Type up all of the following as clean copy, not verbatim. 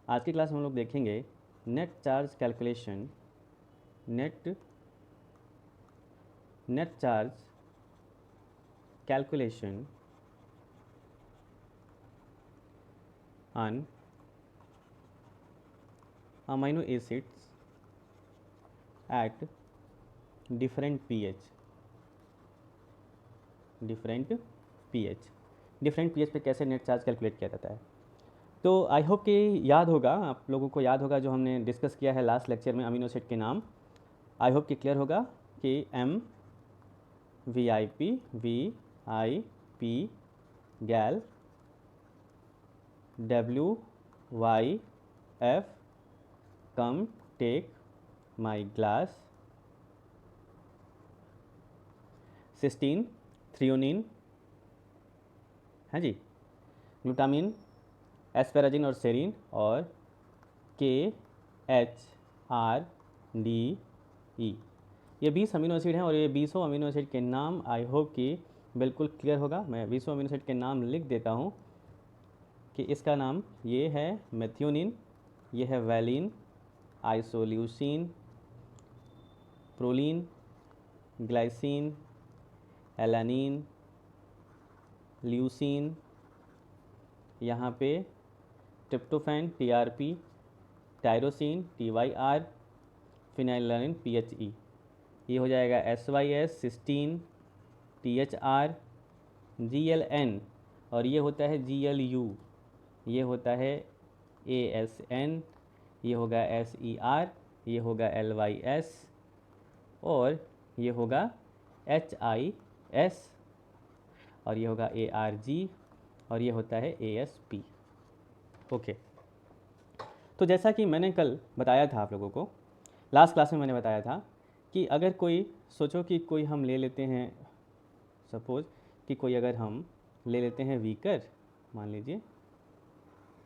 आज की क्लास में हम लोग देखेंगे net charge calculation, net charge calculation on amino acids at different pH. Different pH पे कैसे नेट चार्ज कैलकुलेट किया जाता है। तो आई होप कि याद होगा, आप लोगों को याद होगा जो हमने डिस्कस किया है लास्ट लेक्चर में अमीनो एसिड के नाम। आई होप कि क्लियर होगा कि M V I P gal, W Y F come take my glass, cysteine threonine है जी, ग्लूटामिन, एस्पेराजिन और सेरीन, और के एच आर डी ई। ये 20 अमीनो एसिड हैं और ये 20 अमीनो एसिड के नाम आई होप कि बिल्कुल क्लियर होगा। मैं 20 अमीनो एसिड के नाम लिख देता हूँ कि इसका नाम ये है मेथियोनिन, ये है valine, isoleucine, proline, glycine, alanine, leucine, यहाँ पे tryptophan TRP, tyrosine TYR, फिनाइललानिन PHE। ये हो जाएगा SYS, सिस्टीन THR, GLN, और ये होता है GLU, ये होता है ASN, ये होगा SER, ये होगा LYS, और ये होगा HIS, और ये होगा ARG, और ये होता है ASP। ओके, तो जैसा कि मैंने कल बताया था आप लोगों को, लास्ट क्लास में मैंने बताया था कि अगर कोई सोचो कि कोई हम ले लेते हैं, सपोज़ कि कोई अगर हम ले लेते हैं वीकर, मान लीजिए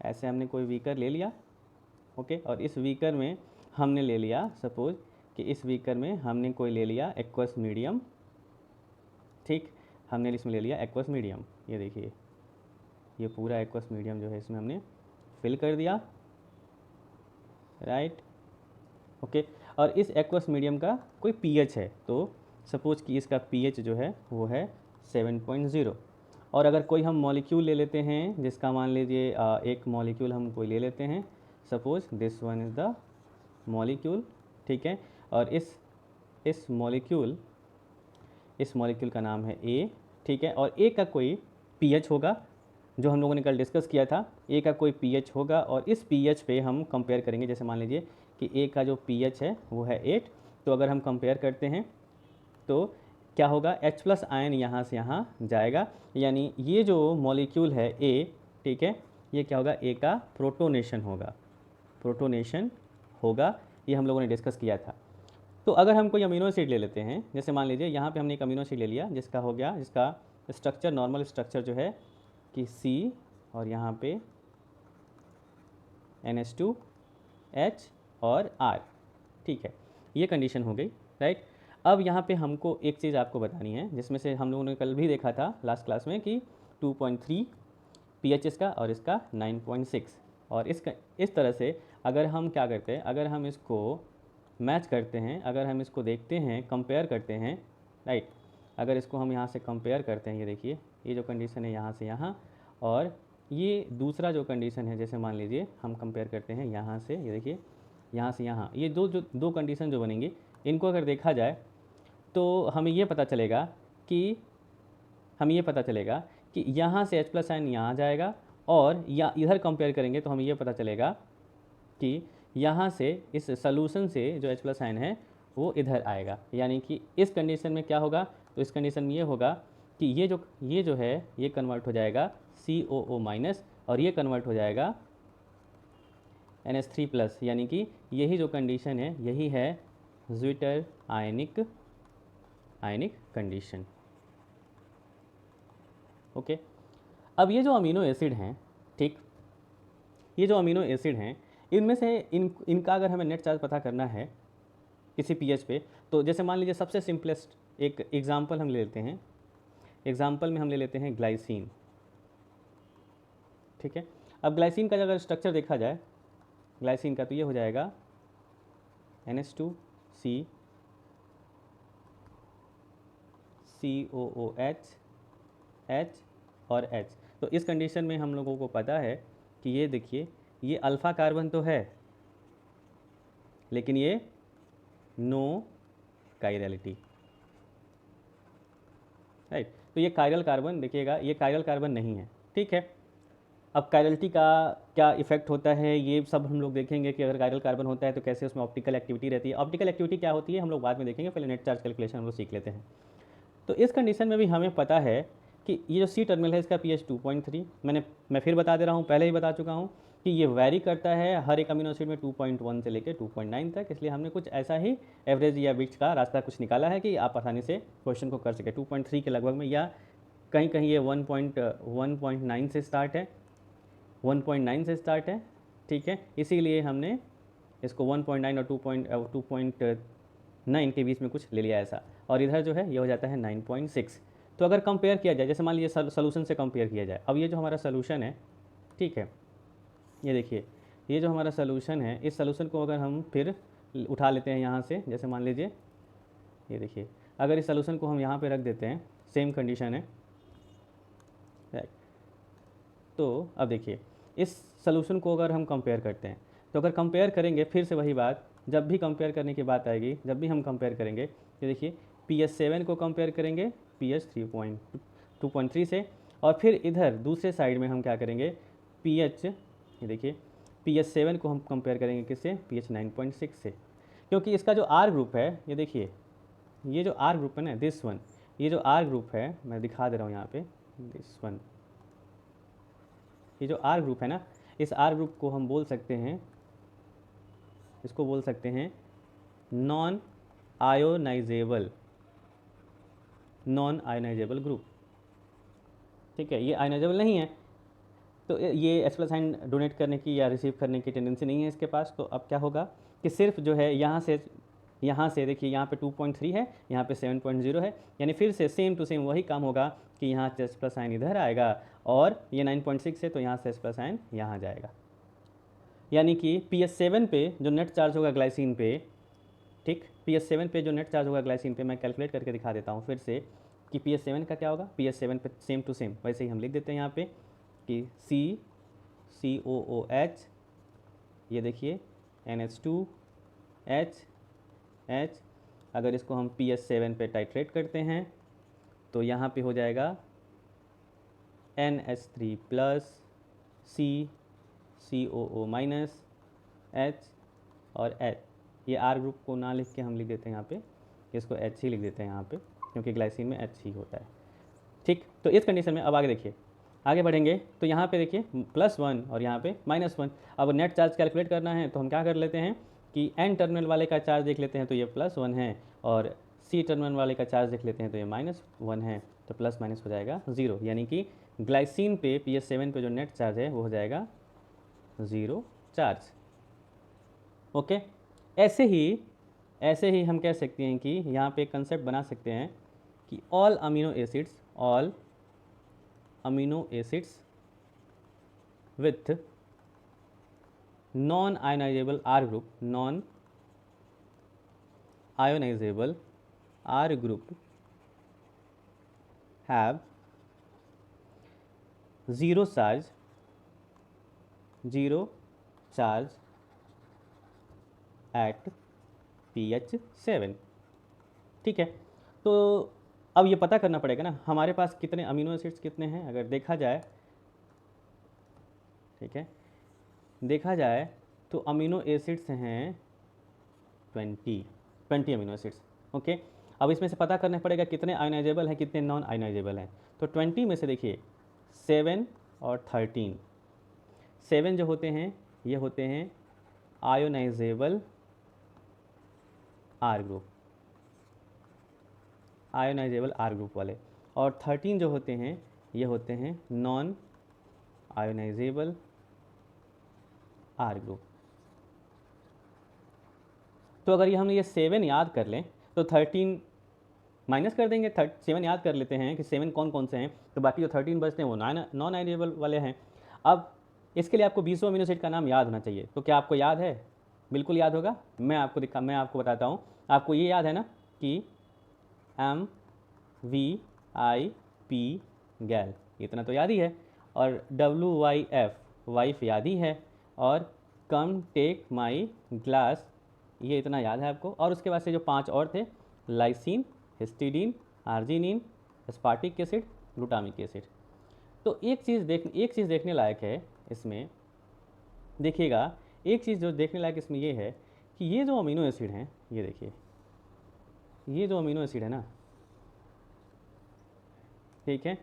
ऐसे हमने कोई वीकर ले लिया, ओके, और इस वीकर में हमने ले लिया, सपोज़ कि इस वीकर में हमने कोई ले लिया एक्वस मीडियम, ठीक, हमने इसमें ले लिया एक्वस मीडियम। ये देखिए, ये पूरा एक्वस मीडियम जो है इसमें हमने फिल कर दिया, राइट, ओके। और इस एक्वस मीडियम का कोई पीएच है, तो सपोज कि इसका पीएच जो है वो है 7.0। और अगर कोई हम मॉलिक्यूल ले लेते हैं जिसका मान लीजिए एक मॉलिक्यूल हम कोई ले लेते हैं, suppose this one is the molecule, ठीक है, और इस मॉलिक्यूल का नाम है ए, ठीक है, और ए का कोई पीएच होगा जो हम लोगों ने कल डिस्कस किया था। ए का कोई पीएच होगा और इस पीएच पे हम कंपेयर करेंगे। जैसे मान लीजिए कि ए का जो पीएच है वो है 8, तो अगर हम कंपेयर करते हैं तो क्या होगा, H+ आयन यहाँ से यहाँ जाएगा, यानी ये जो मॉलिक्यूल है ए, ठीक है, ये क्या होगा, ए का प्रोटोनेशन होगा, ये हम लोगों ने डिस्कस किया था। तो अगर हम कोई अमीनो एसिड ले लेते हैं, जैसे मान लीजिए यहाँ पे हमने एक अमीनो एसिड ले लिया जिसका हो गया, जिसका स्ट्रक्चर, नॉर्मल स्ट्रक्चर जो है कि C, और यहाँ पे NH2 H और R, ठीक है, ये कंडीशन हो गई, राइट। अब यहाँ पे हमको एक चीज़ आपको बतानी है जिसमें से हम लोगों ने कल भी देखा था लास्ट क्लास में कि 2.3 pH इसका और इसका 9.6, और इस तरह से अगर हम क्या करते हैं, अगर हम इसको मैच करते हैं, अगर हम इसको देखते हैं, कंपेयर करते हैं, राइट, अगर इसको हम यहाँ से कंपेयर करते हैं, ये देखिए, ये जो कंडीशन है यहाँ से यहाँ, और ये दूसरा जो कंडीशन है, जैसे मान लीजिए हम कंपेयर करते हैं यहाँ से, ये देखिए, यहाँ से यहाँ, ये दो कंडीशन जो बनेंगी, इनको अगर देखा जाए तो हमें ये पता चलेगा कि यहाँ से H+ आयन यहाँ जाएगा, और या इधर कंपेयर करेंगे तो हमें ये पता चलेगा कि यहाँ से इस सॉल्यूशन से जो H+ आयन है वो इधर आएगा। यानी कि इस कंडीशन में क्या होगा, तो इस कंडीशन में ये होगा कि ये जो है ये कन्वर्ट हो जाएगा COO-, और ये कन्वर्ट हो जाएगा NH3+, यानी कि यही जो कंडीशन है यही है ज्विटर आयनिक कंडीशन, ओके। अब ये जो अमीनो एसिड हैं, ठीक, ये जो अमीनो एसिड हैं, इनमें से इनका अगर हमें नेट चार्ज पता करना है किसी पीएच पे, तो जैसे मान लीजिए सबसे सिंपलेस्ट एक एग्जांपल हम ले लेते हैं, एग्जांपल में हम ले लेते हैं ग्लाइसिन, ठीक है। अब ग्लाइसिन का अगर स्ट्रक्चर देखा जाए ग्लाइसिन का, तो ये हो जाएगा NH2C COOH H और H। तो इस कंडीशन में हम लोगों को पता है कि ये देखिए, ये अल्फ़ा कार्बन तो है लेकिन ये नो कायरलिटी, राइट। तो ये कायरल कार्बन देखिएगा, ये कायरल कार्बन नहीं है, ठीक है। अब कायरलिटी का क्या इफेक्ट होता है ये सब हम लोग देखेंगे कि अगर कायरल कार्बन होता है तो कैसे उसमें ऑप्टिकल एक्टिविटी रहती है। ऑप्टिकल एक्टिविटी क्या होती है हम लोग बाद में देखेंगे, पहले नेट चार्ज कैलकुलेशन हम लोग सीख लेते हैं। तो इस कंडीशन में भी हमें पता है कि ये जो सी टर्मिनल है इसका pH 2.3, मैं फिर बता दे रहा हूँ, पहले ही बता चुका हूँ कि ये वैरी करता है हर एक अमीनो एसिड में 2.1 से लेकर 2.9 तक, इसलिए हमने कुछ ऐसा ही एवरेज या बीच का रास्ता कुछ निकाला है कि आप आसानी से क्वेश्चन को कर सके 2.3 के लगभग में, या कहीं कहीं ये 1.9 से स्टार्ट है, 1.9 से स्टार्ट है, ठीक है। इसीलिए हमने इसको 1.9 और 2.9 के बीच में कुछ ले लिया ऐसा, और इधर जो है ये हो जाता है 9.6। तो अगर कंपेयर किया जाए, जैसे मान लीजिए सोल्यूशन से कंपेयर किया जाए, अब ये जो हमारा सोल्यूशन है, ठीक है, ये देखिए ये जो हमारा सोल्यूशन है, इस सोल्यूशन को अगर हम फिर उठा लेते हैं यहाँ से, जैसे मान लीजिए ये देखिए, अगर इस सोल्यूशन को हम यहाँ पे रख देते हैं, सेम कंडीशन है, राइट। तो अब देखिए इस सोल्यूशन को अगर हम कंपेयर करते हैं, तो अगर कंपेयर करेंगे, फिर से वही बात, जब भी कंपेयर करने की बात आएगी, जब भी हम कंपेयर करेंगे, तो देखिए pH 7 को कंपेयर करेंगे pH 2.3 से, और फिर इधर दूसरे साइड में हम क्या करेंगे, pH, ये देखिए pH 7 को हम कंपेयर करेंगे किससे, pH 9.6 से, क्योंकि इसका जो R ग्रुप है, ये देखिए ये जो R ग्रुप है ना, दिस वन, ये जो R ग्रुप है मैं दिखा दे रहा हूँ यहाँ पे, दिस वन, ये जो R ग्रुप है ना, इस R ग्रुप को हम बोल सकते हैं, इसको बोल सकते हैं नॉन आयोनाइजेबल ग्रुप, ठीक है। ये आयोनाइजेबल नहीं है, तो ये H+ साइन डोनेट करने की या रिसीव करने की टेंडेंसी नहीं है इसके पास। तो अब क्या होगा कि सिर्फ जो है यहाँ से देखिए, यहाँ पे 2.3 है, यहाँ पे 7.0 है, यानी फिर से सेम टू सेम वही काम होगा कि यहाँ से H+ साइन इधर आएगा, और ये 9.6 है तो यहाँ से H+ साइन यहाँ जाएगा, यानी कि pH 7 पे जो नेट चार्ज होगा ग्लाइसिन पे, ठीक, pH 7 पे जो नेट चार्ज होगा ग्लाइसिन पे, मैं कैलकुलेट करके दिखा देता हूँ फिर से कि pH 7 का क्या होगा। pH 7 पे सेम टू सेम वैसे ही हम लिख देते हैं यहाँ पे कि COOH, ये देखिए NH2H, अगर इसको हम pH 7 पे टाइट्रेट करते हैं तो यहाँ पे हो जाएगा NH3+ COO- H और H। ये R ग्रुप को ना लिख के हम लिख देते हैं यहाँ पे, इसको H ही लिख देते हैं यहाँ पे, क्योंकि ग्लाइसिन में H ही होता है, ठीक। तो इस कंडीशन में अब आगे देखिए, आगे बढ़ेंगे तो यहाँ पे देखिए +1 और यहाँ पे -1। अब नेट चार्ज कैलकुलेट करना है तो हम क्या कर लेते हैं कि N टर्मिनल वाले का चार्ज देख लेते हैं तो ये +1 है, और C टर्मिनल वाले का चार्ज देख लेते हैं तो ये -1 है, तो प्लस माइनस हो जाएगा 0, यानी कि ग्लाइसिन पे pH 7 पे जो नेट चार्ज है वो हो जाएगा 0 चार्ज। ओके, ऐसे ही हम कह सकते हैं कि यहाँ पे कंसेप्ट बना सकते हैं कि all amino acids with non ionisable R group have zero charge at pH 7, ठीक है। तो अब ये पता करना पड़ेगा ना हमारे पास कितने अमीनो एसिड्स कितने हैं। अगर देखा जाए, ठीक है, देखा जाए तो अमीनो एसिड्स हैं 20 अमीनो एसिड्स। ओके, अब इसमें से पता करना पड़ेगा कितने आयोनाइजेबल हैं कितने नॉन आयोनाइजेबल हैं। तो 20 में से देखिए 7 और 13, 7 जो होते हैं ये होते हैं आयोनाइजेबल R ग्रुप वाले, और 13 जो होते हैं ये होते हैं नॉन आयोनाइजेबल R ग्रुप। तो अगर ये हम ये 7 याद कर लें तो 13 माइनस कर देंगे, 7 याद कर लेते हैं कि 7 कौन कौन से हैं, तो बाकी जो 13 बचते हैं वो नॉन आयोनाइजेबल वाले हैं। अब इसके लिए आपको 20 अमीनो एसिड का नाम याद होना चाहिए। तो क्या आपको याद है? बिल्कुल याद होगा। मैं आपको बताता हूँ। आपको ये याद है ना कि MVIP गैल, इतना तो याद ही है। और WYF वाइफ याद ही है। और कम टेक माई ग्लास, ये इतना याद है आपको। और उसके बाद से जो 5 और थे, lysine, histidine, arginine, aspartic acid, glutamic acid. तो एक चीज़ देखने लायक है इसमें। देखिएगा, एक चीज़ जो देखने लायक इसमें ये है कि ये जो अमीनो एसिड हैं, ये देखिए, ये जो अमीनो एसिड है ना, ठीक है,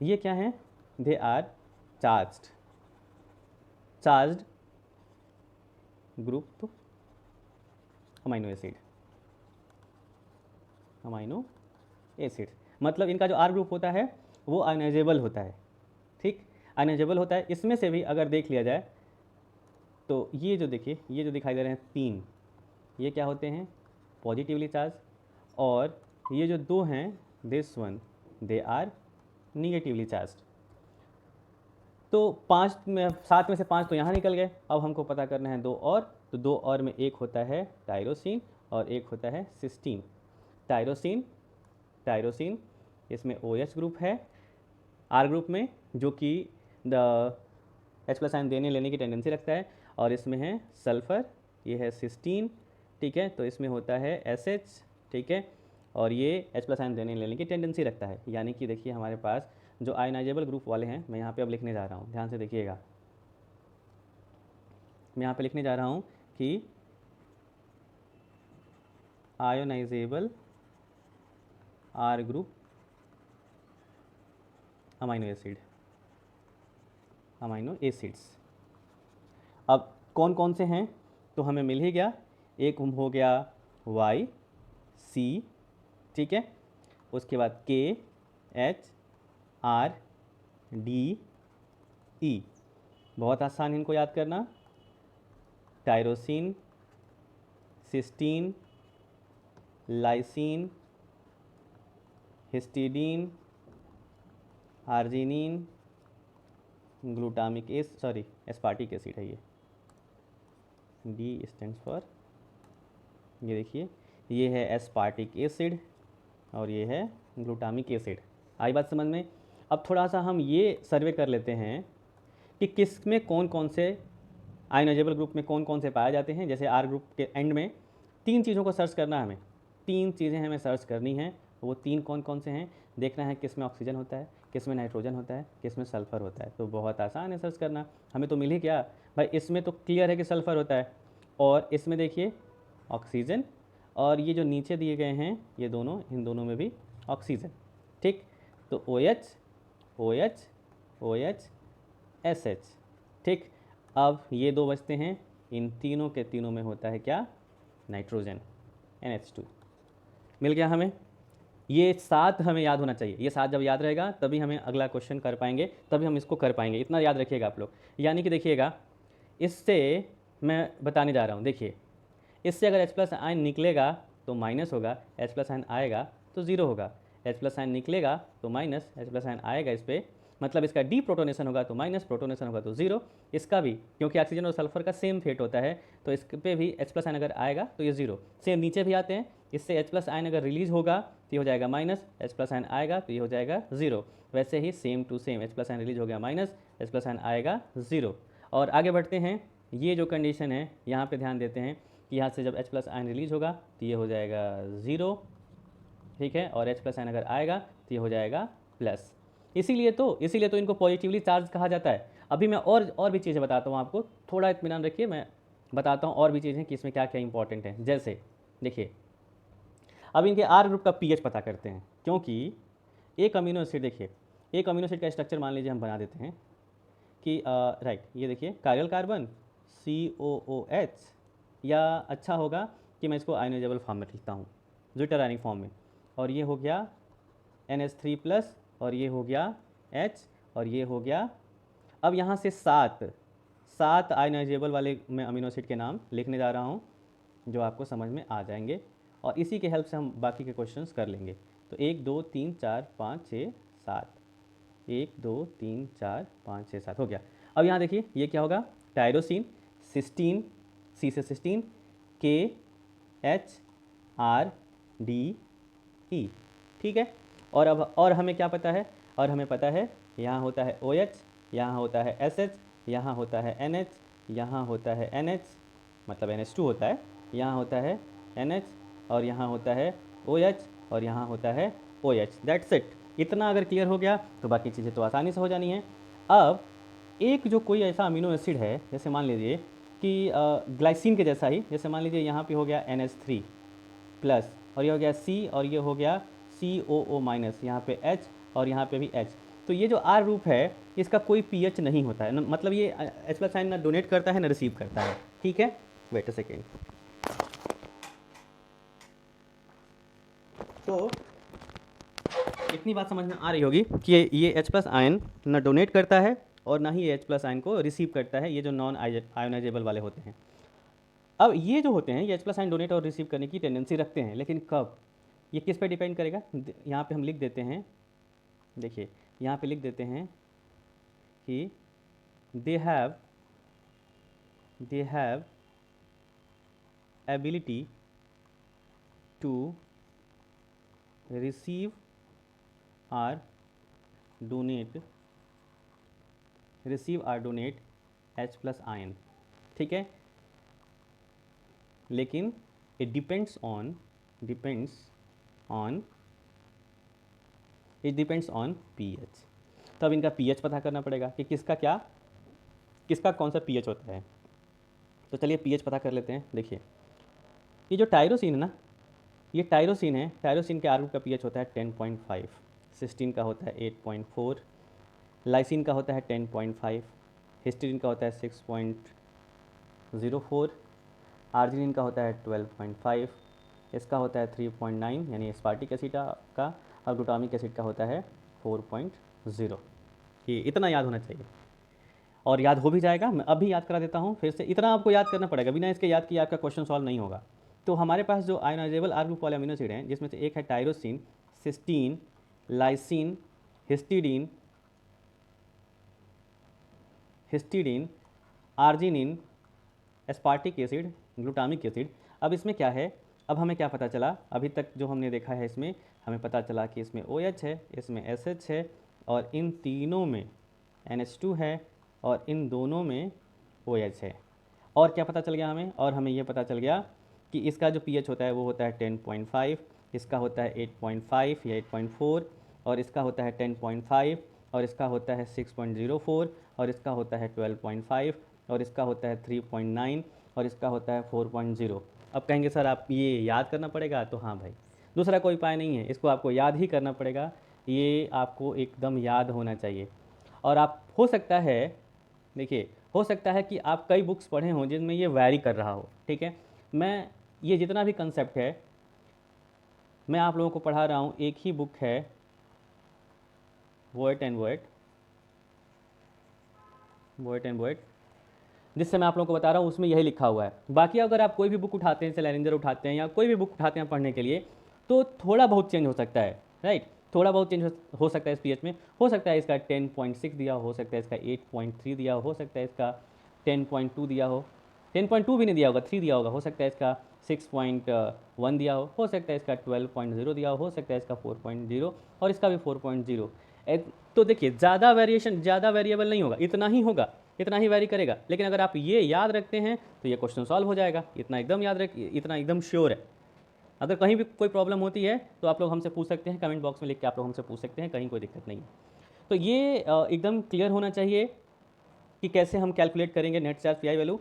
ये क्या है? दे आर चार्ज्ड ग्रुप तो अमीनो एसिड। मतलब इनका जो आर ग्रुप होता है वो आयनाइजेबल होता है। ठीक, आयनाइजेबल होता है। इसमें से भी अगर देख लिया जाए तो ये जो देखिए, ये जो दिखाई दे रहे हैं 3, ये क्या होते हैं? Positively charge. और ये जो 2 हैं, this one, they are negatively charge. तो 7 में से 5 तो यहाँ निकल गए। अब हमको पता करना है 2 और। तो 2 और में एक होता है टायरोसिन और एक होता है सिस्टीन। टायरोसिन इसमें OH ग्रुप है आर ग्रुप में, जो कि द H+ आयन देने लेने की टेंडेंसी रखता है। और इसमें है सल्फ़र, ये है सिस्टीन, ठीक है। तो इसमें होता है SH, ठीक है। और ये H+ आयन देने लेने की टेंडेंसी रखता है। यानी कि देखिए हमारे पास जो आयनाइजेबल ग्रुप वाले हैं, मैं यहाँ पे अब लिखने जा रहा हूँ, ध्यान से देखिएगा। मैं यहाँ पे लिखने जा रहा हूँ कि ionizable R group amino acids. अब कौन कौन से हैं? तो हमें मिल ही गया। एक हो गया YC, ठीक है। उसके बाद KHRDE, बहुत आसान इनको याद करना। Tyrosine, cysteine, lysine, histidine, arginine, glutamic aspartic acid है ये। D स्टैंड्स फॉर, ये देखिए, ये है एस्पार्टिक एसिड और ये है ग्लूटामिक एसिड। आई बात समझ में? अब थोड़ा सा हम ये सर्वे कर लेते हैं कि किस में कौन कौन से आयनाइजेबल ग्रुप में कौन कौन से पाए जाते हैं। जैसे आर ग्रुप के एंड में 3 चीज़ों को सर्च करना है हमें। 3 चीज़ें हमें सर्च करनी हैं। वो 3 कौन कौन से हैं? देखना है किस में ऑक्सीजन होता है, किस में नाइट्रोजन होता है, किस में सल्फ़र होता है। तो बहुत आसान है सर्च करना। हमें तो मिल ही क्या भाई, इसमें तो क्लियर है कि सल्फ़र होता है। और इसमें देखिए ऑक्सीजन, और ये जो नीचे दिए गए हैं ये दोनों, इन दोनों में भी ऑक्सीजन। ठीक, तो OH OH OH SH। ठीक, अब ये 2 बचते हैं। इन तीनों के तीनों में होता है क्या? Nitrogen, NH2। मिल गया हमें। ये 7 हमें याद होना चाहिए। ये 7 जब याद रहेगा तभी हमें अगला क्वेश्चन कर पाएंगे, तभी हम इसको कर पाएंगे। इतना याद रखिएगा आप लोग। यानी कि देखिएगा, इससे मैं बताने जा रहा हूँ। देखिए, इससे अगर H+ आयन निकलेगा तो माइनस होगा, H+ आयन आएगा तो ज़ीरो होगा। H+ आयन निकलेगा तो माइनस, H+ आयन आएगा इस पर, मतलब इसका डी प्रोटोनेशन होगा तो माइनस, प्रोटोनेशन होगा तो ज़ीरो। इसका भी, क्योंकि ऑक्सीजन और सल्फर का सेम फेट होता है, तो इस पे भी H+ आयन अगर आएगा तो ये ज़ीरो। सेम नीचे भी आते हैं। इससे H+ आयन अगर रिलीज होगा तो ये हो जाएगा माइनस, H+ आयन आएगा तो ये हो जाएगा ज़ीरो। वैसे ही same to same, H+ ion release हो गया माइनस, H+ आयन आएगा ज़ीरो। और आगे बढ़ते हैं। ये जो कंडीशन है यहाँ पे ध्यान देते हैं कि यहाँ से जब H+ आयन रिलीज होगा तो ये हो जाएगा ज़ीरो, ठीक है। और H+ आयन अगर आएगा तो ये हो जाएगा प्लस। इसीलिए तो इनको पॉजिटिवली चार्ज कहा जाता है। अभी मैं और भी चीज़ें बताता हूँ आपको, थोड़ा इत्मीनान रखिए। मैं बताता हूँ और भी चीज़ें कि इसमें क्या क्या इंपॉर्टेंट है। जैसे देखिए, अब इनके आर ग्रुप का पीएच पता करते हैं, क्योंकि एक अमीनो एसिड, देखिए एक अमीनो एसिड का स्ट्रक्चर मान लीजिए हम बना देते हैं कि राइट, ये देखिए कायरल कार्बन COOH, या अच्छा होगा कि मैं इसको आयनाइजेबल फॉर्म में लिखता हूँ, ज्विटर फॉर्म में। और ये हो गया NH3+, और ये हो गया H, और ये हो गया। अब यहाँ से 7 आयनाइजेबल वाले मैं अमीनो एसिड के नाम लिखने जा रहा हूँ, जो आपको समझ में आ जाएंगे, और इसी के हेल्प से हम बाकी के क्वेश्चंस कर लेंगे। तो 1 2 3 4 5 6 7, 1 2 3 4 5 6 7 हो गया। अब यहाँ देखिए ये क्या होगा, टायरोसिन, सिस्टीन, सी से सिस्टीन, के एच आर डी ई, ठीक है। और अब और हमें क्या पता है, और हमें पता है यहाँ होता है ओ एच, यहाँ होता है एस एच, यहाँ होता है एन एच, यहाँ होता है एन एच, मतलब NH2 होता है, यहाँ होता है NH, और यहाँ होता है OH, और यहाँ होता है OH। That's it. इतना अगर क्लियर हो गया तो बाकी चीज़ें तो आसानी से हो जानी है। अब एक जो कोई ऐसा अमीनो एसिड है, जैसे मान लीजिए कि ग्लाइसिन के जैसा ही, जैसे मान लीजिए यहाँ पे हो गया NH3 प्लस, और ये हो गया C, और ये हो गया COO माइनस, यहाँ पे H और यहाँ पे भी H। तो ये जो R ग्रुप है इसका कोई pH नहीं होता है, मतलब ये H प्लस साइन ना डोनेट करता है ना रिसीव करता है, ठीक है। Wait a second. तो इतनी बात समझ में आ रही होगी कि ये H प्लस आयन ना डोनेट करता है और ना ही H प्लस आयन को रिसीव करता है, ये जो नॉन आयोनाइजेबल वाले होते हैं। अब ये जो होते हैं ये H प्लस आयन डोनेट और रिसीव करने की टेंडेंसी रखते हैं, लेकिन कब, ये किस पे डिपेंड करेगा। यहाँ पे हम लिख देते हैं, देखिए यहाँ पे लिख देते हैं कि they have ability to receive or donate H plus ion, ठीक है। लेकिन it depends on pH। तो अब इनका pH पता करना पड़ेगा कि किसका कौन सा pH होता है। तो चलिए pH पता कर लेते हैं। देखिए ये जो टायरोसिन है ना, ये टायरोसिन है, टायरोसिन के R ग्रुप का pH होता है 10.5, सिस्टीन का होता है 8.4, लाइसिन का होता है 10.5, हिस्टीडीन का होता है 6.04, आर्जिनिन का होता है 12.5, इसका होता है 3.9 यानी एस्पार्टिक एसिड का, और ग्लूटामिक एसिड का होता है 4.0। ये इतना याद होना चाहिए, और याद हो भी जाएगा। मैं अभी याद करा देता हूँ फिर से, इतना आपको याद करना पड़ेगा, बिना इसके याद किए आपका क्वेश्चन सॉल्व नहीं होगा। तो हमारे पास जो आयोनाइजेबल R ग्रुप वाले अमीनो एसिड हैं, जिसमें से एक है tyrosine, cysteine, lysine, histidine, arginine, aspartic acid, glutamic acid. अब इसमें क्या है, अब हमें क्या पता चला, अभी तक जो हमने देखा है इसमें हमें पता चला कि इसमें OH है, इसमें SH है, और इन तीनों में NH2 है, और इन दोनों में OH है। और क्या पता चल गया हमें, और हमें ये पता चल गया कि इसका जो pH होता है वो होता है 10.5, इसका होता है 8.5 या 8.4, और इसका होता है 10.5, और इसका होता है 6.04, और इसका होता है 12.5, और इसका होता है 3.9, और इसका होता है 4.0। अब कहेंगे सर आप ये याद करना पड़ेगा, तो हाँ भाई, दूसरा कोई उपाय नहीं है, इसको आपको याद ही करना पड़ेगा, ये आपको एकदम याद होना चाहिए। और आप हो सकता है, देखिए हो सकता है कि आप कई बुक्स पढ़े हों जिनमें ये वैरी कर रहा हो, ठीक है। मैं ये जितना भी कंसेप्ट है मैं आप लोगों को पढ़ा रहा हूँ, एक ही बुक है वोएट एंड वोएट, जिससे मैं आप लोगों को बता रहा हूँ, उसमें यही लिखा हुआ है। बाकी अगर आप कोई भी बुक उठाते हैं, सैलेंजर उठाते हैं या कोई भी बुक उठाते हैं पढ़ने के लिए, तो थोड़ा बहुत चेंज हो सकता है, राइट, थोड़ा बहुत चेंज हो सकता है इस pH में। हो सकता है इसका 10.6 दिया हो सकता है इसका 8.3 दिया हो सकता है इसका 10.2 दिया हो, 10.2 भी नहीं दिया होगा, 3 दिया होगा, हो सकता है इसका 6.1 दिया हो सकता है इसका 12.0 दिया हो सकता है इसका 4.0, और इसका भी 4.0। तो देखिए ज़्यादा वेरिएशन, ज़्यादा वेरिएबल नहीं होगा, इतना ही होगा, इतना ही वेरी करेगा। लेकिन अगर आप ये याद रखते हैं तो ये क्वेश्चन सॉल्व हो जाएगा, इतना एकदम याद रख, इतना एकदम श्योर है। अगर कहीं भी कोई प्रॉब्लम होती है तो आप लोग हमसे पूछ सकते हैं, कमेंट बॉक्स में लिख के आप लोग हमसे पूछ सकते हैं, कहीं कोई दिक्कत नहीं है। तो ये एकदम क्लियर होना चाहिए कि कैसे हम कैलकुलेट करेंगे net charge P I value,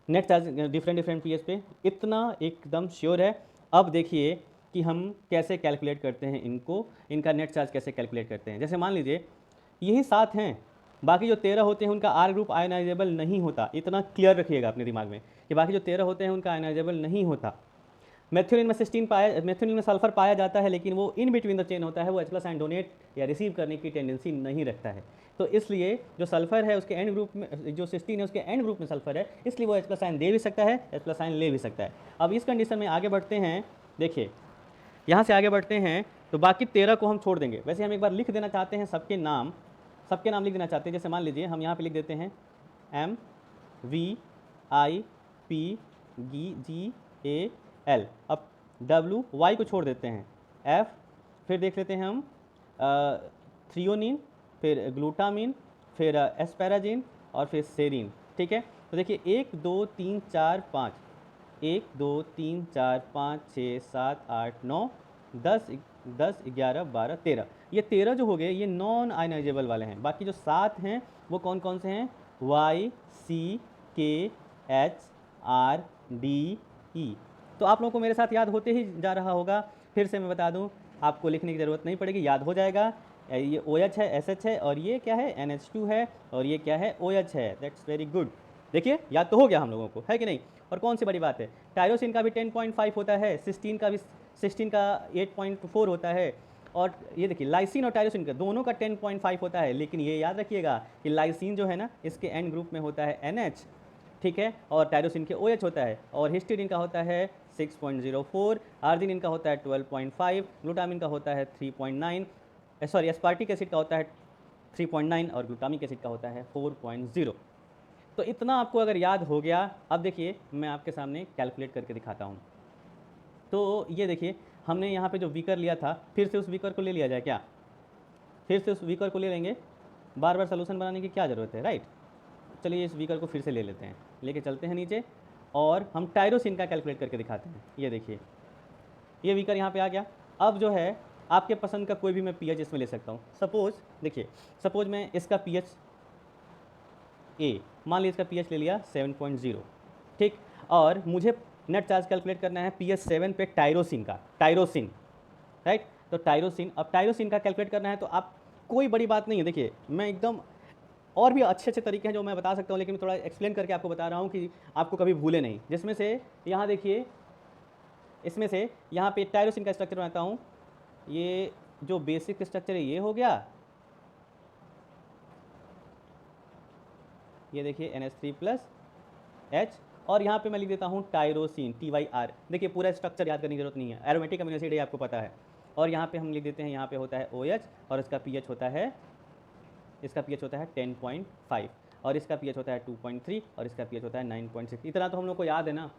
net charge different pH पे, इतना एकदम श्योर है। अब देखिए कि हम कैसे कैलकुलेट करते हैं इनको, इनका नेट चार्ज कैसे कैलकुलेट करते हैं। जैसे मान लीजिए यही 7 हैं, बाकी जो 13 होते हैं उनका R ग्रुप आयनाइजेबल नहीं होता, इतना क्लियर रखिएगा अपने दिमाग में कि बाकी जो 13 होते हैं उनका आयनाइजेबल नहीं होता। मेथियोनिन में सिस्टीन मेथियोनिन में सल्फर पाया जाता है, लेकिन वो इन बिटवीन द चेन होता है, वो H प्लस आयन डोनेट या रिसीव करने की टेंडेंसी नहीं रखता है। तो इसलिए जो सल्फर है उसके एंड ग्रुप में, जो सिस्टीन है उसके एंड ग्रुप में सल्फर है, इसलिए वो H प्लस आयन दे भी सकता है, H प्लस आयन ले भी सकता है। अब इस कंडीशन में आगे बढ़ते हैं, देखिए यहाँ से आगे बढ़ते हैं तो बाकी 13 को हम छोड़ देंगे। वैसे हम एक बार लिख देना चाहते हैं सबके नाम लिख देना चाहते हैं। जैसे मान लीजिए हम यहाँ पे लिख देते हैं MVIPGAL। अब W Y को छोड़ देते हैं, F, फिर देख लेते हैं हम थ्रियोनिन, फिर ग्लूटामिन, फिर एस्पैराजिन और फिर सेरीन। ठीक है, तो देखिए 1 2 3 4 5, 1 2 3 4 5 6 7 8 9 10 11 12 13, ये 13 जो हो गए ये नॉन आयनाइजेबल वाले हैं। बाकी जो 7 हैं वो कौन कौन से हैं? Y C K H R D E। तो आप लोगों को मेरे साथ याद होते ही जा रहा होगा। फिर से मैं बता दूं, आपको लिखने की ज़रूरत नहीं पड़ेगी, याद हो जाएगा। ये OH है, SH है, और ये क्या है? NH2 है, और ये क्या है? OH है। That's very good. देखिए याद तो हो गया हम लोगों को, है कि नहीं? और कौन सी बड़ी बात है, टायरोसिन का भी 10.5 होता है, सिस्टीन का भी 16 का 8.4 होता है, और ये देखिए लाइसिन और टायरोसिन का दोनों का 10.5 होता है। लेकिन ये याद रखिएगा कि लाइसिन जो है ना, इसके एन ग्रुप में होता है NH, ठीक है, और टायरोसिन के OH होता है, और हिस्टीडीन का होता है 6.04, आर्जिनिन का होता है 12.5, ग्लूटामिन का होता है 3.9, सॉरी एस्पार्टिक एसिड का होता है 3.9, और ग्लूटामिक एसिड का होता है 4.0। तो इतना आपको अगर याद हो गया, अब देखिए मैं आपके सामने कैलकुलेट करके दिखाता हूँ। तो ये देखिए हमने यहाँ पे जो बीकर लिया था, फिर से उस बीकर को ले लिया जाए क्या? फिर से उस बीकर को ले लेंगे, बार बार सलूशन बनाने की क्या ज़रूरत है, राइट? चलिए इस बीकर को फिर से ले लेते हैं, लेके चलते हैं नीचे, और हम टायरोसिन का कैलकुलेट करके दिखाते हैं। ये देखिए ये बीकर यहाँ पे आ गया। अब जो है आपके पसंद का कोई भी मैं पीएच इसमें ले सकता हूँ। सपोज देखिए, सपोज मैं इसका पीएच ए, मान लीजिए इसका पीएच ले लिया 7.0, ठीक, और मुझे नेट चार्ज कैलकुलेट करना है पीएच 7 पे टायरोसिन का, टायरोसिन, राइट? तो टायरोसिन, अब टायरोसिन का कैलकुलेट करना है तो आप, कोई बड़ी बात नहीं है, देखिए मैं एकदम, और भी अच्छे अच्छे तरीके हैं जो मैं बता सकता हूँ, लेकिन मैं थोड़ा एक्सप्लेन करके आपको बता रहा हूँ कि आपको कभी भूले नहीं। जिसमें से यहाँ देखिए, इसमें से यहाँ पे टायरोसिन का स्ट्रक्चर बनाता हूँ। ये जो बेसिक स्ट्रक्चर है ये हो गया, ये देखिए NH3+H, और यहाँ पे मैं लिख देता हूँ टायरोसिन TYR। देखिए पूरा स्ट्रक्चर याद करने की जरूरत नहीं है, एरोमेटिक अमीनो एसिड है आपको पता है। और यहाँ पे हम लिख देते हैं, यहाँ पे होता है OH, और इसका पीएच होता है, इसका पीएच होता है 10.5, और इसका पीएच होता है 2.3, और इसका पीएच होता है 9.6। इतना तो हम लोग को याद है ना,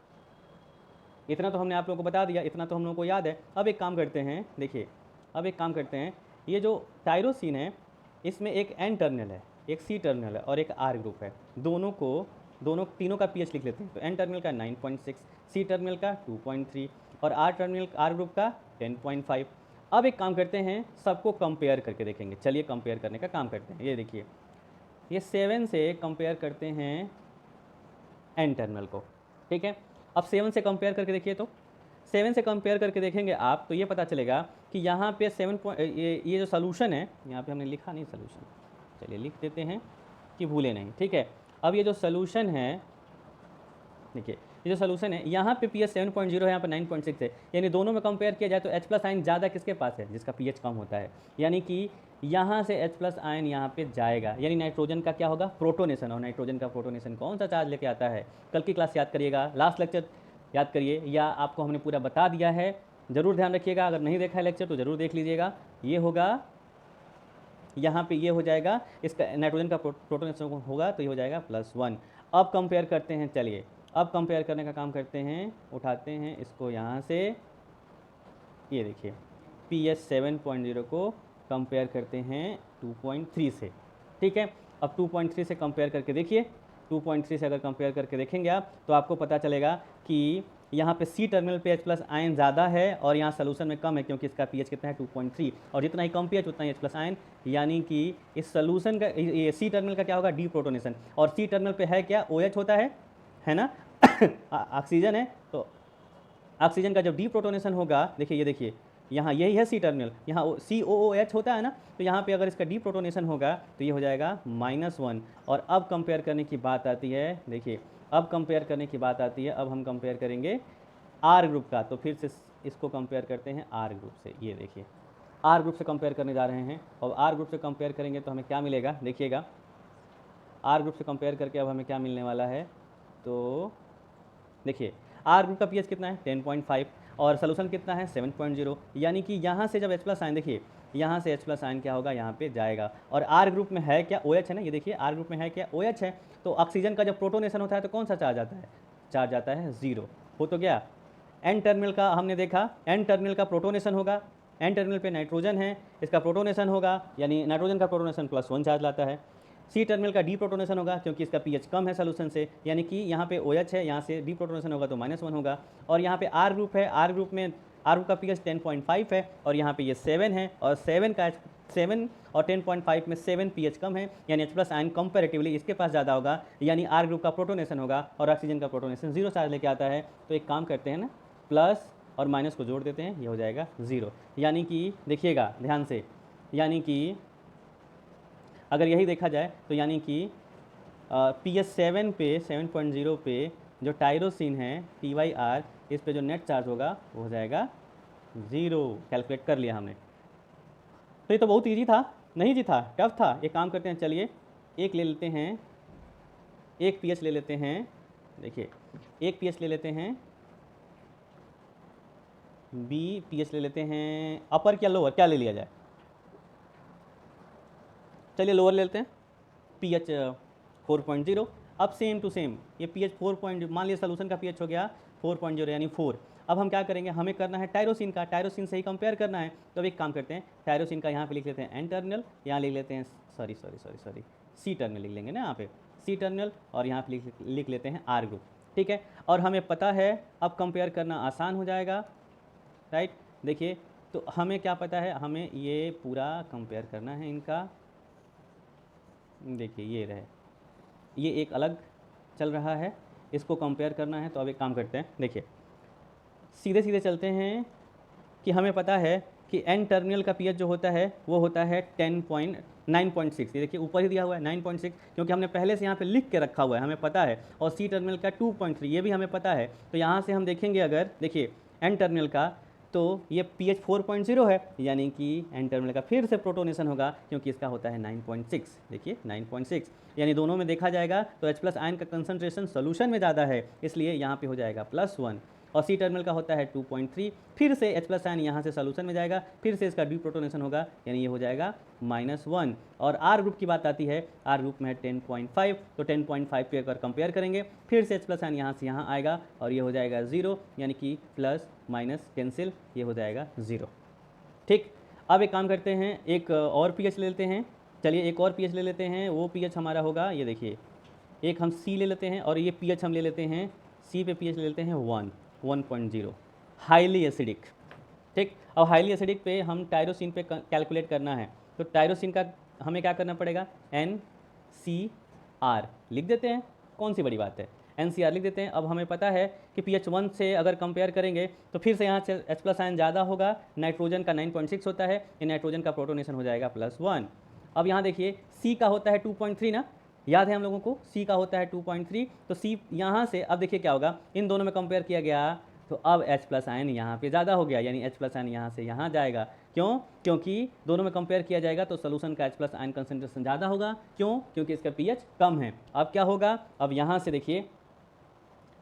इतना तो हमने आप लोगों को बता दिया, इतना तो हम लोग को याद है। अब एक काम करते हैं, देखिए अब एक काम करते हैं, ये जो टायरोसिन है इसमें एक N टर्मिनल है, एक C टर्मिनल है, और एक R ग्रुप है। दोनों तीनों का पीएच लिख लेते हैं। तो N टर्मिनल का 9.6, C टर्मिनल का 2.3, और R ग्रुप का 10.5। अब एक काम करते हैं, सबको कंपेयर करके देखेंगे। चलिए कंपेयर करने का काम करते हैं। ये देखिए ये 7 से कंपेयर करते हैं N टर्मिनल को, ठीक है। अब 7 से कंपेयर करके देखिए, तो 7 से कंपेयर करके देखेंगे आप, तो ये पता चलेगा कि यहाँ पे 7 ये जो सोल्यूशन है, यहाँ पे हमने लिखा नहीं सोल्यूशन, चलिए लिख देते हैं कि भूले नहीं, ठीक है। अब ये जो सोल्यूशन है, देखिए ये जो सोल्यूशन है, यहाँ पे पीएच 7.0 है, यहाँ पे 9.6 है, यानी दोनों में कंपेयर किया जाए तो H+ आयन ज़्यादा किसके पास है? जिसका पीएच कम होता है। यानी कि यहाँ से H+ आयन यहाँ पे जाएगा, यानी नाइट्रोजन का क्या होगा? प्रोटोनेशन। और नाइट्रोजन का प्रोटोनेशन कौन सा चार्ज लेके आता है? कल की क्लास याद करिएगा, लास्ट लेक्चर याद करिए, या आपको हमने पूरा बता दिया है, ज़रूर ध्यान रखिएगा। अगर नहीं देखा है लेक्चर तो ज़रूर देख लीजिएगा। ये होगा, यहाँ पे ये हो जाएगा, इसका नाइट्रोजन का प्रोटोनेशन होगा तो ये हो जाएगा +1। अब कंपेयर करते हैं, चलिए अब कंपेयर करने का काम करते हैं, उठाते हैं इसको यहाँ से, ये देखिए पीएच 7.0 को कंपेयर करते हैं 2.3 से, ठीक है। अब 2.3 से कंपेयर करके देखिए, 2.3 से अगर कंपेयर करके देखेंगे आप, तो आपको पता चलेगा कि यहाँ पे C टर्मिनल पे H+ आयन ज़्यादा है, और यहाँ सोल्यूशन में कम है, क्योंकि इसका पीएच कितना है? 2.3, और जितना ही कम पीएच उतना ही H+ आयन, यानी कि इस सोल्यूशन का, ये C टर्मिनल का क्या होगा? D protonation. और C टर्मिनल पे है क्या? OH होता है ना ऑक्सीजन है, तो ऑक्सीजन का जब डी प्रोटोनेशन होगा, देखिए ये देखिए यहाँ यही है C टर्मिनल, यहाँ COOH होता है ना, तो यहाँ पे अगर इसका डी प्रोटोनेशन होगा तो ये हो जाएगा -1। और अब कंपेयर करने की बात आती है, देखिए अब कंपेयर करने की बात आती है, अब हम कंपेयर करेंगे R ग्रुप का। तो फिर से इसको कंपेयर करते हैं R ग्रुप से। ये देखिए R ग्रुप से कंपेयर करने जा रहे हैं, और R ग्रुप से कंपेयर करेंगे तो हमें क्या मिलेगा? देखिएगा R ग्रुप से कंपेयर करके अब हमें क्या मिलने वाला है, तो देखिए R ग्रुप का पीएच कितना है? 10.5, और सोल्यूशन कितना है? 7.0। यानी कि यहाँ से जब H+ आयन, देखिए यहाँ से H प्लस आयन क्या होगा, यहाँ पे जाएगा। और R ग्रुप में है क्या, OH है ना, ये देखिए R ग्रुप में है क्या, OH है। तो ऑक्सीजन का जब प्रोटोनेशन होता है तो कौन सा चार्ज आता है, चार्ज आता है 0। हो तो गया। N टर्मिनल का हमने देखा, N टर्मिनल का प्रोटोनेशन होगा, N टर्मिनल पे नाइट्रोजन है, इसका प्रोटोनेशन होगा, यानी नाइट्रोजन का प्रोटोनेशन +1 चार्ज लाता है। C टर्मिनल का डी प्रोटोनेशन होगा क्योंकि इसका pH कम है सोल्यूशन से, यानी कि यहाँ पे OH है, यहाँ से डी प्रोटोनेशन होगा तो -1 होगा। और यहाँ पे R ग्रुप है, R ग्रुप में R ग्रुप का pH 10.5 है और यहाँ पे ये 7 है, और 7 और 10.5 में 7 pH कम है, यानी H प्लस आयन कंपेरेटिवली इसके पास ज़्यादा होगा, यानी R ग्रुप का प्रोटोनेशन होगा और ऑक्सीजन का प्रोटोनेशन 0 चार्ज लेके आता है। तो एक काम करते हैं ना, प्लस और माइनस को जोड़ देते हैं, ये हो जाएगा 0। यानी कि देखिएगा ध्यान से, यानी कि अगर यही देखा जाए तो यानी कि pH 7 पे 7.0 पे जो टायरोसिन है TYR, इस पे जो नेट चार्ज होगा वो हो जाएगा 0। कैलकुलेट कर लिया हमने। तो ये तो बहुत इजी था, नहीं जी था, टफ था। एक काम करते हैं, चलिए एक ले लेते हैं, एक pH ले लेते हैं, देखिए एक pH ले लेते हैं, B pH ले लेते हैं, अपर क्या लोअर, क्या ले लिया जाए, चलिए लोअर ले लेते हैं, pH 4.0। अब सेम टू सेम ये pH 4. मान लिया सोल्यूशन का pH हो गया 4.0 यानी 4। अब हम क्या करेंगे, हमें करना है टायरोसिन का, टायरोसिन से ही कंपेयर करना है। तो अब एक काम करते हैं, टायरोसिन का यहाँ पे लिख लेते हैं N टर्मिनल, यहाँ लिख लेते हैं सॉरी C टर्मिनल लिख लेंगे ना, यहाँ पे C टर्मिनल, और यहाँ पे लिख लेते हैं R ग्रुप। ठीक है, और हमें पता है अब कंपेयर करना आसान हो जाएगा, राइट। देखिए तो हमें क्या पता है, हमें ये पूरा कंपेयर करना है इनका। देखिए ये रहे, ये एक अलग चल रहा है, इसको कंपेयर करना है। तो अब एक काम करते हैं, देखिए सीधे सीधे चलते हैं कि हमें पता है कि N टर्मिनल का pH जो होता है वो होता है 9.6। ये देखिए ऊपर ही दिया हुआ है 9.6, क्योंकि हमने पहले से यहाँ पे लिख के रखा हुआ है, हमें पता है। और C टर्मिनल का 2.3, ये भी हमें पता है। तो यहाँ से हम देखेंगे, अगर देखिए N टर्मिनल का, तो ये pH 4.0 है, यानी कि N टर्मिनल का फिर से प्रोटोनेशन होगा क्योंकि इसका होता है 9.6। देखिए 9.6, यानी दोनों में देखा जाएगा तो H प्लस आयन का कंसंट्रेशन सोल्यूशन में ज़्यादा है, इसलिए यहाँ पे हो जाएगा +1। और C टर्मिनल का होता है 2.3, फिर से H प्लस आयन यहाँ से सोल्यूशन में जाएगा, फिर से इसका डी प्रोटोनेशन होगा, यानी ये हो जाएगा -1। और R ग्रुप की बात आती है, R ग्रुप में है 10.5, तो 10.5 पे अगर कंपेयर करेंगे फिर से H प्लस आयन यहाँ से यहाँ आएगा और ये हो जाएगा 0, यानी कि प्लस माइनस कैंसिल, ये हो जाएगा 0। ठीक, अब एक काम करते हैं, एक और pH ले लेते हैं। चलिए एक और pH ले लेते हैं, वो pH हमारा होगा, ये देखिए एक हम C ले लेते हैं और ये pH हम ले लेते हैं, C पे pH ले लेते हैं 1.0, हाईली एसिडिक। ठीक, अब हाईली एसिडिक पे हम टायरोसिन पे कैलकुलेट करना है। तो टायरोसिन का हमें क्या करना पड़ेगा, NCR लिख देते हैं, कौन सी बड़ी बात है, NCR लिख देते हैं। अब हमें पता है कि pH 1 से अगर कंपेयर करेंगे तो फिर से यहाँ से H प्लस आयन ज़्यादा होगा, नाइट्रोजन का 9.6 होता है, ये नाइट्रोजन का प्रोटोनेशन हो जाएगा +1। अब यहाँ देखिए C का होता है 2.3 ना, याद है हम लोगों को, C का होता है 2.3। तो C यहाँ से अब देखिए क्या होगा, इन दोनों में कंपेयर किया गया तो अब H प्लस आयन यहाँ पे ज़्यादा हो गया, यानी H प्लस आयन यहाँ से यहाँ जाएगा। क्यों, क्योंकि दोनों में कंपेयर किया जाएगा तो सोल्यूशन का H प्लस आयन कंसंट्रेशन ज़्यादा होगा। क्यों, क्योंकि इसका pH कम है। अब क्या होगा, अब यहाँ से देखिए,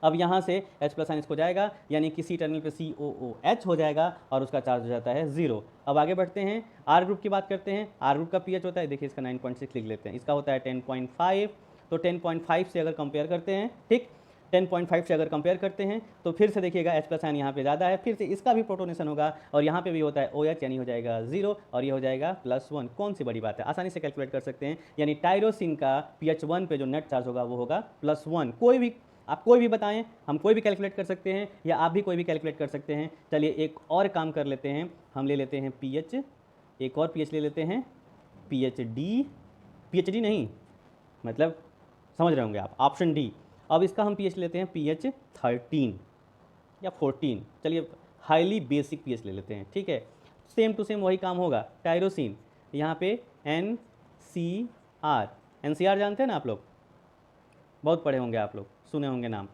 अब यहाँ से H प्लस आयन इसको जाएगा, यानी कि C टर्मिनल पे COOH हो जाएगा और उसका चार्ज हो जाता है 0। अब आगे बढ़ते हैं, R ग्रुप की बात करते हैं। R ग्रुप का pH होता है, देखिए इसका 9.6 लिख लेते हैं, इसका होता है 10.5। तो 10.5 से अगर कंपेयर करते हैं, ठीक, 10.5 से अगर कंपेयर करते हैं तो फिर से देखिएगा H प्लस आयन यहाँ पे ज़्यादा है, फिर से इसका भी प्रोटोनेशन होगा और यहाँ पे भी होता है OH, यानी हो जाएगा 0 और ये हो जाएगा +1। कौन सी बड़ी बात है, आसानी से कैलकुलेट कर सकते हैं। यानी टायरोसिन का pH 1 पे जो नेट चार्ज होगा वो होगा +1। कोई भी, आप कोई भी बताएं, हम कोई भी कैलकुलेट कर सकते हैं या आप भी कोई भी कैलकुलेट कर सकते हैं। चलिए एक और काम कर लेते हैं, हम ले लेते हैं pH, एक और pH ले लेते हैं, PhD नहीं, मतलब समझ रहे होंगे आप, ऑप्शन डी। अब इसका हम pH लेते हैं pH 13 या 14, चलिए हाईली बेसिक pH ले लेते हैं। ठीक है, सेम टू सेम वही काम होगा। टायरोसिन यहाँ पे NCR जानते हैं ना आप लोग, बहुत पढ़े होंगे आप लोग, सुने होंगे नाम।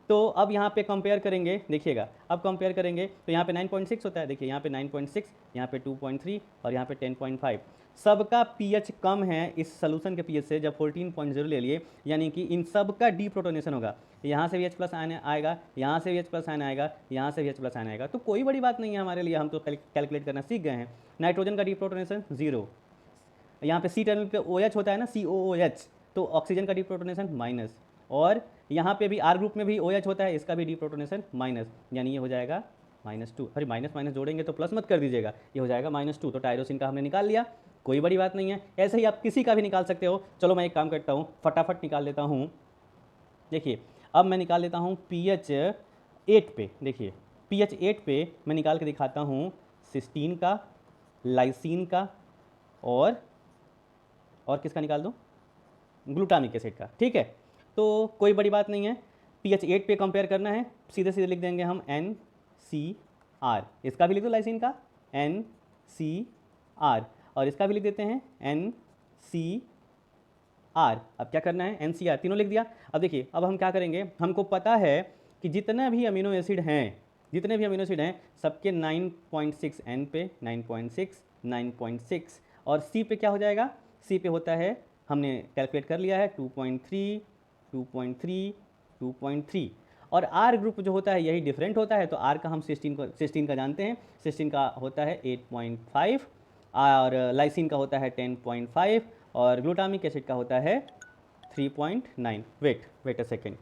तो अब यहाँ पे कंपेयर करेंगे, देखिएगा अब कंपेयर करेंगे तो यहाँ पे 9.6 होता है, देखिए यहाँ पे 9.6, यहाँ पे 2.3 और यहाँ पे 10.5। सबका पीएच कम है इस सोल्यूशन के पीएच से। जब 14.0 ले लिए यानी कि इन सब का डीप्रोटोनेशन होगा, यहाँ से भी H+ आयन आएगा, यहाँ से भी H+ आयन आएगा, यहाँ से भी H+ आयन आएगा। तो कोई बड़ी बात नहीं है हमारे लिए, हम तो कैलकुलेट करना सीख गए हैं। नाइट्रोजन का डीप्रोटोनेशन 0, यहाँ पे सी टर्मिनल पे OH होता है ना, COOH, तो ऑक्सीजन का डीप्रोटोनेशन माइनस, और यहाँ पे भी R ग्रुप में भी OH होता है, इसका भी डीप्रोटोनेशन माइनस, यानी ये हो जाएगा -2। अरे माइनस माइनस जोड़ेंगे तो प्लस मत कर दीजिएगा, ये हो जाएगा -2। तो टायरोसिन का हमने निकाल लिया, कोई बड़ी बात नहीं है। ऐसे ही आप किसी का भी निकाल सकते हो। चलो मैं एक काम करता हूँ, फटाफट निकाल लेता हूँ। देखिए अब मैं निकाल लेता हूँ pH 8 पे। देखिए pH 8 पे मैं निकाल के दिखाता हूँ सिस्टीन का, लाइसिन का, और किसका निकाल दूँ, ग्लूटामिक एसिड का। ठीक है, तो कोई बड़ी बात नहीं है। pH 8 पे कंपेयर करना है, सीधे सीधे लिख देंगे हम NCR। इसका भी लिख दो लाइसिन का NCR, और इसका भी लिख देते हैं NCR। अब क्या करना है, NCR तीनों लिख दिया। अब देखिए अब हम क्या करेंगे, हमको पता है कि जितने भी अमीनो एसिड हैं सबके 9.6 N पे 9.6 और C पे क्या हो जाएगा, C पे होता है, हमने कैलकुलेट कर लिया है 2.3 2.3 2.3। और R ग्रुप जो होता है यही डिफरेंट होता है, तो R का हम सिस्टीन का जानते हैं, सिस्टीन का होता है 8.5 और लाइसिन का होता है 10.5 और ग्लूटामिक एसिड का होता है 3.9। वेट अ सेकेंड,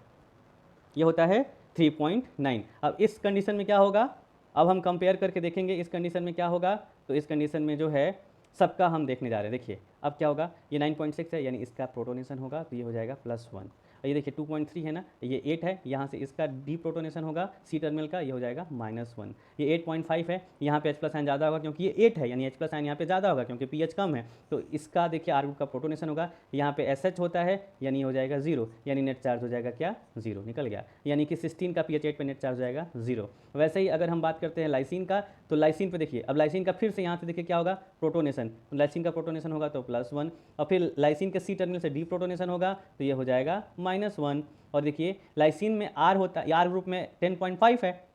ये होता है 3.9। अब इस कंडीशन में क्या होगा, अब हम कंपेयर करके देखेंगे इस कंडीशन में क्या होगा। तो इस कंडीशन में जो है सबका हम देखने जा रहे हैं। देखिए अब क्या होगा, ये 9.6 है यानी इसका प्रोटोनेशन होगा, तो ये हो जाएगा +1। और ये देखिए 2.3 है ना, ये 8 है, यहाँ से इसका डीप्रोटोनेशन होगा सी टर्मिनल का, ये हो जाएगा -1। ये 8.5 है, यहाँ पे H+ आयन ज़्यादा होगा क्योंकि ये 8 है, यानी H+ आयन यहाँ पे ज़्यादा होगा क्योंकि pH कम है, तो इसका देखिए R ग्रुप का प्रोटोनेशन होगा। यहाँ पे SH होता है यानी हो जाएगा 0, यानी नेट चार्ज हो जाएगा क्या, 0 निकल गया, यानी कि सिस्टीन का pH 8 पे नेट चार्ज हो जाएगा 0। वैसे ही अगर हम बात करते हैं लाइसिन का, तो लाइसिन पे देखिए, अब लाइसिन का फिर से यहाँ से देखिए क्या होगा, प्रोटोनेशन, तो लाइसिन का प्रोटोनेशन होगा तो +1, और फिर लाइसिन के सी टर्मिनल से डीप्रोटोनेशन होगा तो ये हो जाएगा -1। और देखिए लाइसिन में R होता है, R ग्रुप में 10.5 है,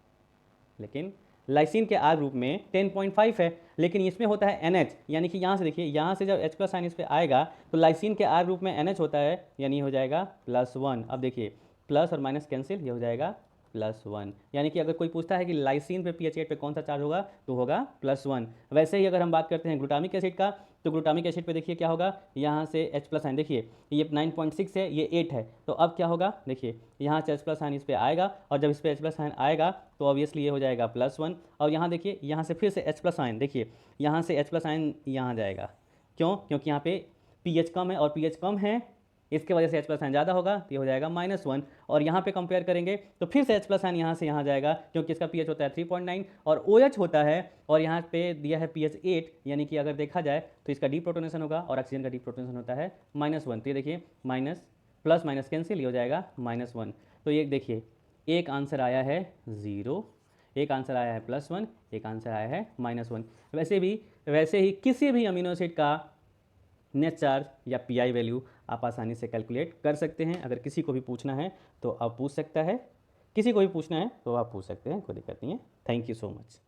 लेकिन लाइसिन के R ग्रुप में 10.5 है, लेकिन इसमें होता है NH, यानी कि यहाँ से देखिए, यहाँ से जब H+ आयन इस पर आएगा तो लाइसिन के R ग्रुप में NH होता है, यानी हो जाएगा +1। अब देखिए प्लस और माइनस कैंसिल, ये हो जाएगा +1, यानी कि अगर कोई पूछता है कि लाइसिन पे pH 8 पे कौन सा चार्ज होगा तो होगा +1। वैसे ही अगर हम बात करते हैं ग्लूटामिक एसिड का, तो ग्लूटामिक एसिड पे देखिए क्या होगा, यहाँ से H+ आयन, देखिए ये 9.6 है, ये 8 है, तो अब क्या होगा, देखिए यहाँ से H+ आयन इस पर आएगा, और जब इस पर H+ आयन आएगा तो ऑब्वियसली ये हो जाएगा +1। और यहाँ देखिए, यहाँ से फिर से H+ आयन, देखिए यहाँ से H+ आयन यहाँ जाएगा, क्यों, क्योंकि यहाँ पे pH कम है, और pH कम है इसके वजह से H+ आयन ज़्यादा होगा, तो ये हो जाएगा -1। और यहाँ पे कंपेयर करेंगे तो फिर से H+ आयन यहाँ से यहाँ जाएगा, क्योंकि इसका pH होता है 3.9 और OH होता है, और यहाँ पे दिया है pH 8, यानी कि अगर देखा जाए तो इसका डीप्रोटोनेशन होगा और ऑक्सीजन का डीप्रोटोनेशन होता है -1। तो ये देखिए माइनस प्लस माइनस कैंसिल, ये हो जाएगा -1। तो ये देखिए एक आंसर आया है 0, एक आंसर आया है +1, एक आंसर आया है -1। वैसे ही किसी भी अमीनो एसिड का नेट चार्ज या PI वैल्यू आप आसानी से कैलकुलेट कर सकते हैं। अगर किसी को भी पूछना है तो आप पूछ सकते हैं, कोई दिक्कत नहीं है। Thank you so much.